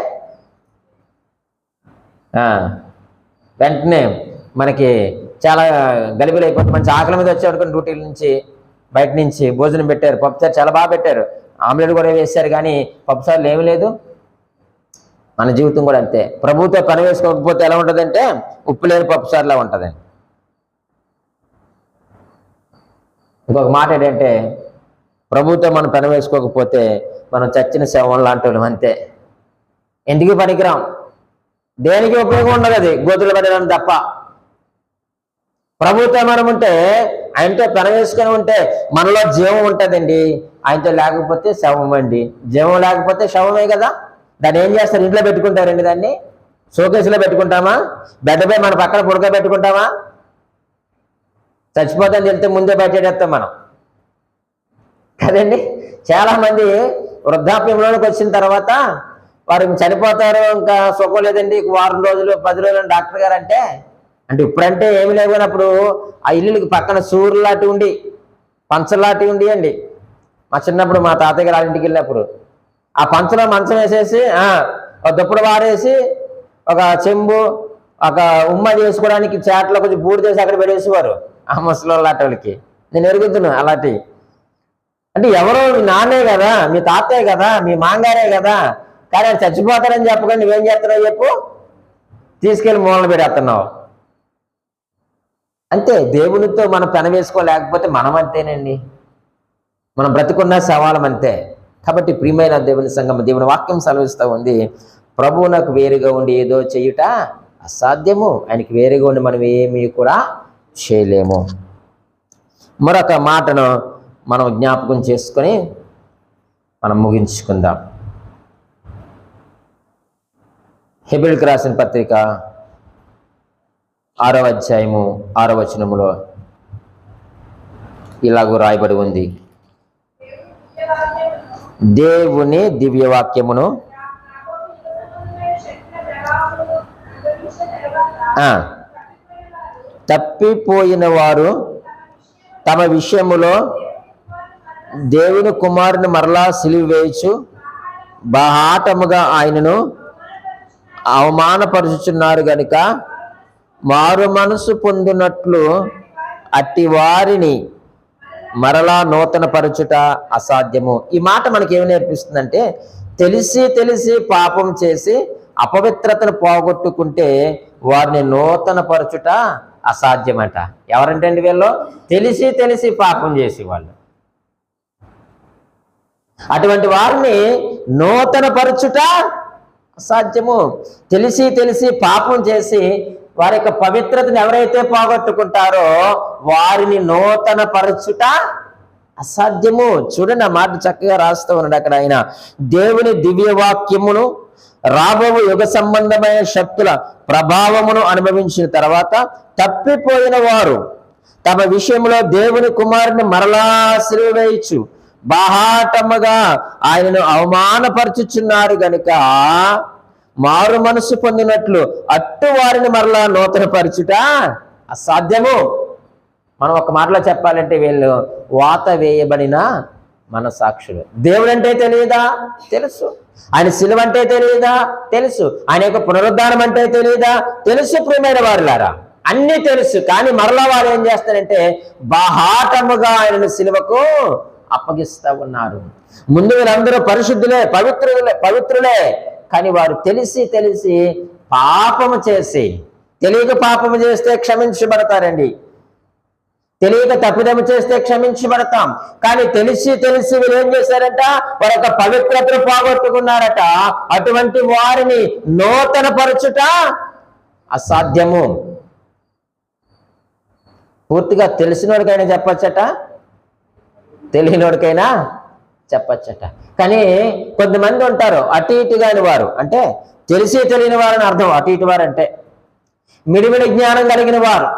వెంటనే మనకి చాలా గలిబిలు అయిపోతుంది. మంచి ఆకలి మీద వచ్చేవాడుకొని డ్యూటీల నుంచి బయట నుంచి భోజనం పెట్టారు, పప్పుసారి చాలా బాగా పెట్టారు, ఆమ్లెట్ కూడా వేశారు, కానీ పప్పుసార్లు ఏమీ లేదు. మన జీవితం కూడా అంతే. ప్రభువుతో పని వేసుకోకపోతే ఎలా ఉంటుందంటే ఉప్పు లేని పప్పుసార్లా ఉంటుందండి. ఇంకొక మాట ఏంటంటే ప్రభువుతో మనం పని వేసుకోకపోతే మనం చచ్చిన శవం లాంటి వాళ్ళం అంతే. ఎందుకు పనికిరాం, దేనికి ఉపయోగం ఉండదు, అది గోతులు పడడం తప్ప. ప్రభువుతో మనం ఉంటే, ఆయనతో పని వేసుకొని ఉంటే మనలో జీవం ఉంటుందండి. ఆయనతో లేకపోతే శవం అండి. జీవం లేకపోతే శవమే కదా. దాన్ని ఏం చేస్తారు? ఇంట్లో పెట్టుకుంటారండి, దాన్ని షోకేసులో పెట్టుకుంటామా? బెడ్పై మన పక్కన పుడకబెట్టుకుంటామా? చచ్చిపోతాను తెలితే ముందే బయటేస్తాం మనం కదండి. చాలా మంది వృద్ధాప్యంలోకి వచ్చిన తర్వాత వారు చనిపోతారు, ఇంకా సుఖం లేదండి, వారం రోజులు 10 రోజులు డాక్టర్ గారు అంటే ఇప్పుడంటే ఏమి లేకపోయినప్పుడు ఆ ఇల్లులకి పక్కన సూర్యులాంటి ఉండి పంచలాంటి ఉండి అండి మా చిన్నప్పుడు మా తాతయ్య గారి ఇంటికి వెళ్ళినప్పుడు ఆ పంచలో మంచం వేసేసి ఒక దుప్పడు వారేసి ఒక చెంబు ఒక ఉమ్మ చేసుకోవడానికి చేటలో కొంచెం బూడి చేసి అక్కడ పెట్టేసేవారు ఆ ముసలి వాళ్ళకి. నేను ఎరుగుతున్నాను అలాంటి. అంటే ఎవరో మీ నాన్నే కదా, మీ తాతయ్య కదా, మీ మాంగారే కదా, కానీ ఆయన చచ్చిపోతారని చెప్పకుండా నువ్వేం చేస్తున్నావు చెప్పు, తీసుకెళ్ళి మూలన పెడేస్తున్నావు. అంతే, దేవునితో మనం పెన వేసుకోలేకపోతే మనం అంతేనండి, మనం బ్రతికున్న సవాలం అంతే. కాబట్టి ప్రియమైన దేవుని సంగమ, దేవుని వాక్యం సెలవిస్తూ ఉంది, ప్రభువునకు వేరుగా ఉండి ఏదో చేయుట అసాధ్యము, ఆయనకి వేరుగా ఉండి మనం ఏమీ కూడా చేయలేము. మరొక మాటను మనం జ్ఞాపకం చేసుకొని మనం ముగించుకుందాం. హెబ్రీయులకు రాసిన పత్రిక 6వ అధ్యాయము 6వ వచనములో ఇలాగూ రాయబడి ఉంది, దేవుని దివ్యవాక్యమును తప్పిపోయిన వారు తమ విషయములో దేవుని కుమారుని మరలా సిలువ వేయచ్చు బాహాటముగా ఆయనను అవమానపరుచుచున్నారు గనుక మారు మనసు పొందినట్లు అట్టి వారిని మరలా నూతన పరచుట అసాధ్యము. ఈ మాట మనకి ఏమి నేర్పిస్తుందంటే, తెలిసి తెలిసి పాపం చేసి అపవిత్రతను పోగొట్టుకుంటే వారిని నూతన పరచుట అసాధ్యమట. ఎవరంటే అండి వీళ్ళు? తెలిసి తెలిసి పాపం చేసేవాళ్ళు. అటువంటి వారిని నూతన పరచుట అసాధ్యము. తెలిసి తెలిసి పాపం చేసి వారి యొక్క పవిత్రతను ఎవరైతే పోగొట్టుకుంటారో వారిని నూతన పరచుట అసాధ్యము. చూడండి, ఆ మాట చక్కగా రాస్తూ ఉన్నాడు అక్కడ ఆయన. దేవుని దివ్యవాక్యమును రాబో యుగ సంబంధమైన శక్తుల ప్రభావమును అనుభవించిన తర్వాత తప్పిపోయిన వారు తమ విషయంలో దేవుని కుమారుని మరలా సిలువ వేయచ్చు బాహాటముగా ఆయనను అవమానపరచుచున్నారు గనుక మారు మనసు పొందినట్లు అట్టు వారిని మరలా నూతన పరచుట అసాధ్యము. మనం ఒక మాటలో చెప్పాలంటే వీళ్ళు వాత వేయబడిన మనసాక్షులు. దేవుడు అంటే తెలియదా? తెలుసు. ఆయన సిలువ అంటే తెలియదా? తెలుసు. ఆయన యొక్క పునరుద్ధానం అంటే తెలియదా? తెలుసు. ప్రియమైన వారులారా, అన్నీ తెలుసు. కానీ మరలా వారు ఏం చేస్తారంటే బాహాటముగా ఆయనను సిలువకు అప్పగిస్తూ ఉన్నారు. ముందు వీళ్ళందరూ పరిశుద్ధులే, పవిత్రులే, కానీ వారు తెలిసి తెలిసి పాపము చేసి, తెలియక పాపము చేస్తే క్షమించబడతారండి, తెలియక తప్పిదము చేస్తే క్షమించబడతాం. కానీ తెలిసి తెలిసి వీళ్ళు ఏం చేశారంట? వారి యొక్క పవిత్రతను పోగొట్టుకున్నారట. అటువంటి వారిని నూతన పరచుట అసాధ్యము. పూర్తిగా తెలిసినోడికైనా చెప్పచ్చట, తెలియనోడికైనా చెప్పచ్చట. కానీ కొంతమంది ఉంటారు అటు ఇటు కాని వారు, అంటే తెలిసి తెలియని వారని అర్థం. అటు ఇటు వారు అంటే మిడిమిడి జ్ఞానం కలిగిన వారు.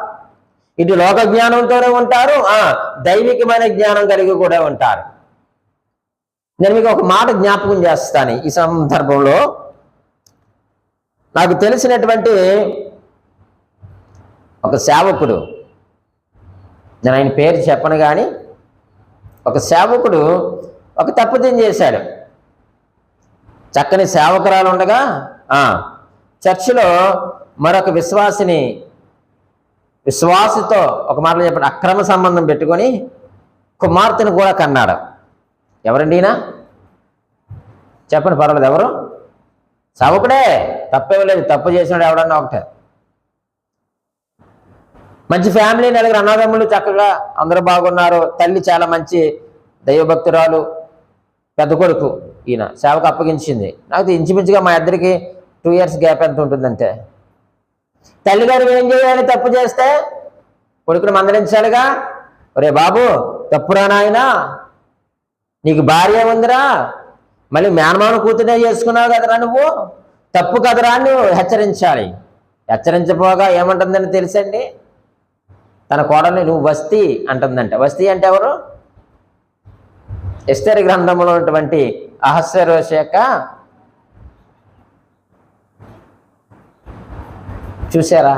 ఇటు లోక జ్ఞానంతోనే ఉంటారు, దైవికమైన జ్ఞానం కలిగి కూడా ఉంటారు. నేను మీకు ఒక మాట జ్ఞాపకం చేస్తాను ఈ సందర్భంలో. నాకు తెలిసినటువంటి ఒక సేవకుడు, నేను ఆయన పేరు చెప్పను కానీ, ఒక సేవకుడు ఒక తప్పుదం చేశాడు. చక్కని సేవకురాలు ఉండగా చర్చిలో మరొక విశ్వాసితో ఒక మాటలో చెప్పండి అక్రమ సంబంధం పెట్టుకొని కుమార్తెను కూడా కన్నాడు. ఎవరండి ఈయన? చెప్పండి, పర్వాలేదు. ఎవరు? సేవకుడే, తప్పేవలేదు. తప్పు చేసినాడు ఎవడన్నా ఒకటే. మంచి ఫ్యామిలీ, నలుగురు అన్నదమ్ములు, చక్కగా అందరూ బాగున్నారు. తల్లి చాలా మంచి దైవభక్తురాలు, పెద్ద కొడుకు ఈయన సేవకు అప్పగించింది. నాకు ఇంచుమించుగా మా ఇద్దరికి 2 years గ్యాప్ ఎంత ఉంటుందంటే. తల్లిగారు ఏం చేయాలి? తప్పు చేస్తే కొడుకుని మందలించాలిగా. ఒరే బాబు, తప్పురా నాయనా, నీకు భార్య ఉందిరా, మళ్ళీ మేనమాను కూతురే చేసుకున్నావు కదరా, నువ్వు తప్పు కదరా అని నువ్వు హెచ్చరించాలి. హెచ్చరించపోగా ఏమంటుందని తెలుసండి? తన కోడల్ని నువ్వు వస్తీ అంటుందంట. వస్తీ అంటే ఎవరు? ఎస్తేరు గ్రంథంలో ఉన్నటువంటి అహస్వేరోషు యొక్క చూసారా?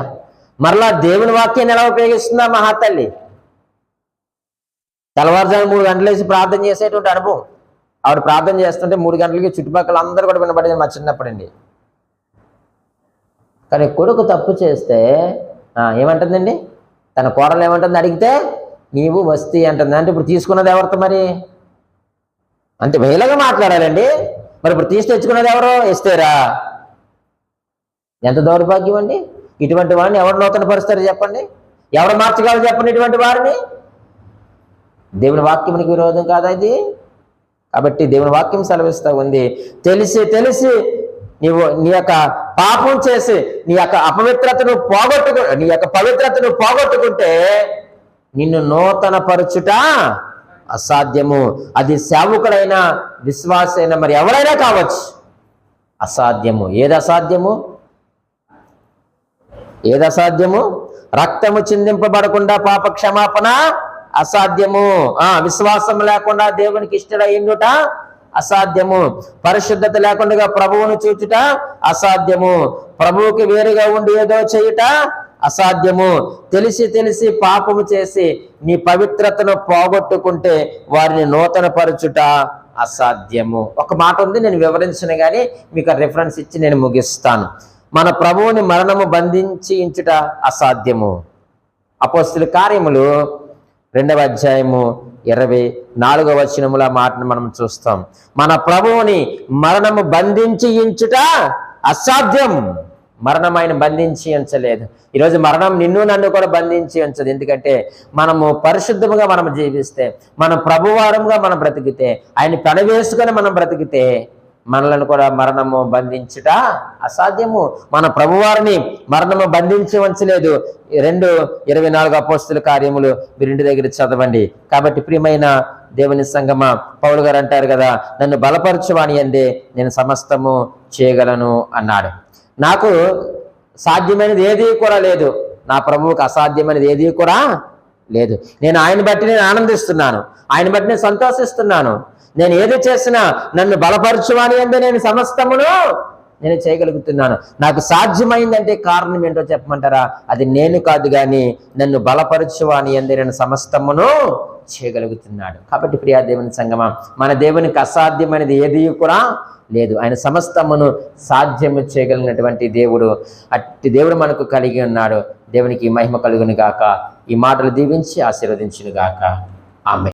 మరలా దేవుని వాక్యాన్ని ఎలా ఉపయోగిస్తుందా మహాతల్లి? తెల్లవారుజాము 3 గంటలు వేసి ప్రార్థన చేసేటువంటి అనుభవం. ఆవిడ ప్రార్థన చేస్తుంటే 3 గంటలకి చుట్టుపక్కల అందరూ కూడా వినపడేది మా చిన్నప్పుడండి. కానీ కొడుకు తప్పు చేస్తే ఏమంటుందండి? తన కోడలు ఏమంటుంది అడిగితే? నీవు వస్తీ అంటుంది. అంటే ఇప్పుడు తీసుకున్నది ఎవరితో మరి? అంతే వేలగా మాట్లాడాలండి. మరి ఇప్పుడు తీసి తెచ్చుకున్నది ఎవరో? ఎస్తేరా. ఎంత దౌర్భాగ్యం అండి! ఇటువంటి వాడిని ఎవరు నూతన పరుస్తారు చెప్పండి? ఎవరు మార్చగలరు చెప్పండి ఇటువంటి వారిని? దేవుని వాక్యమునికి విరోధం కాదా ఇది? కాబట్టి దేవుని వాక్యం సెలవిస్తూ ఉంది, తెలిసి తెలిసి నీ యొక్క పాపం చేసి నీ యొక్క అపవిత్రతను నీ యొక్క పవిత్రతను పోగొట్టుకుంటే నిన్ను నూతన పరచుట అసాధ్యము. అది సేవకుడైనా విశ్వాసైనా మరి ఎవరైనా కావచ్చు, అసాధ్యము. ఏది అసాధ్యము? ఏది అసాధ్యము? రక్తము చిందింపబడకుండా పాప క్షమాపణ అసాధ్యము. విశ్వాసం లేకుండా దేవునికి ఇష్టడైండుట అసాధ్యము. పరిశుద్ధత లేకుండా ప్రభువును చూచుట అసాధ్యము. ప్రభువుకి వేరుగా ఉండి ఏదో చేయుట అసాధ్యము. తెలిసి తెలిసి పాపము చేసి నీ పవిత్రతను పోగొట్టుకుంటే వారిని నూతన పరచుట అసాధ్యము. ఒక మాట ఉంది, నేను వివరించను కానీ మీకు రిఫరెన్స్ ఇచ్చి నేను ముగిస్తాను. మన ప్రభువుని మరణము బంధించి ఇంచుట అసాధ్యము. అపోస్తలుల కార్యములు 2వ అధ్యాయము 24వ వచనముల మాటను మనం చూస్తాం. మన ప్రభువుని మరణము బంధించి ఇంచుట అసాధ్యం. మరణం ఆయన బంధించి ఉంచలేదు. ఈరోజు మరణం నిన్ను నన్ను కూడా బంధించి ఉంచదు. ఎందుకంటే మనము పరిశుద్ధముగా మనం జీవిస్తే, మనం ప్రభువారంగా మనం బ్రతికితే, ఆయన పెనవేసుకొని మనం బ్రతికితే మనలను కూడా మరణము బంధించుట అసాధ్యము. మన ప్రభువారిని మరణము బంధించి ఉంచలేదు. 2:24 అపోస్తలుల కార్యములు మీరు ఇంటి దగ్గర చదవండి. కాబట్టి ప్రియమైన దేవుని సంగమా, పౌలు గారు అంటారు కదా, నన్ను బలపరచువాని అందే నేను సమస్తము చేయగలను అన్నాడు. నాకు సాధ్యమైనది ఏది కూడా లేదు, నా ప్రభువుకు అసాధ్యమైనది ఏది కూడా లేదు. నేను ఆయన బట్టి నేను ఆనందిస్తున్నాను, ఆయన బట్టి నేను సంతోషిస్తున్నాను. నేను ఏది చేసినా నన్ను బలపరచువాని అందే నేను సమస్తమును నేను చేయగలుగుతున్నాను. నాకు సాధ్యమైందంటే కారణం ఏంటో చెప్పమంటారా? అది నేను కాదు కానీ నన్ను బలపరచువాని అందే నేను సమస్తమును చేయగలుగుతున్నాడు. కాబట్టి ప్రియా దేవుని సంగమా, మన దేవునికి అసాధ్యమైనది ఏది కూడా లేదు. ఆయన సమస్తమును సాధ్యము చేయగలిగినటువంటి దేవుడు. అట్టి దేవుడు మనకు కలిగి ఉన్నాడు. దేవునికి మహిమ కలుగును గాక. ఈ మాటలు దీవించి ఆశీర్వదించును గాక. ఆమేన్.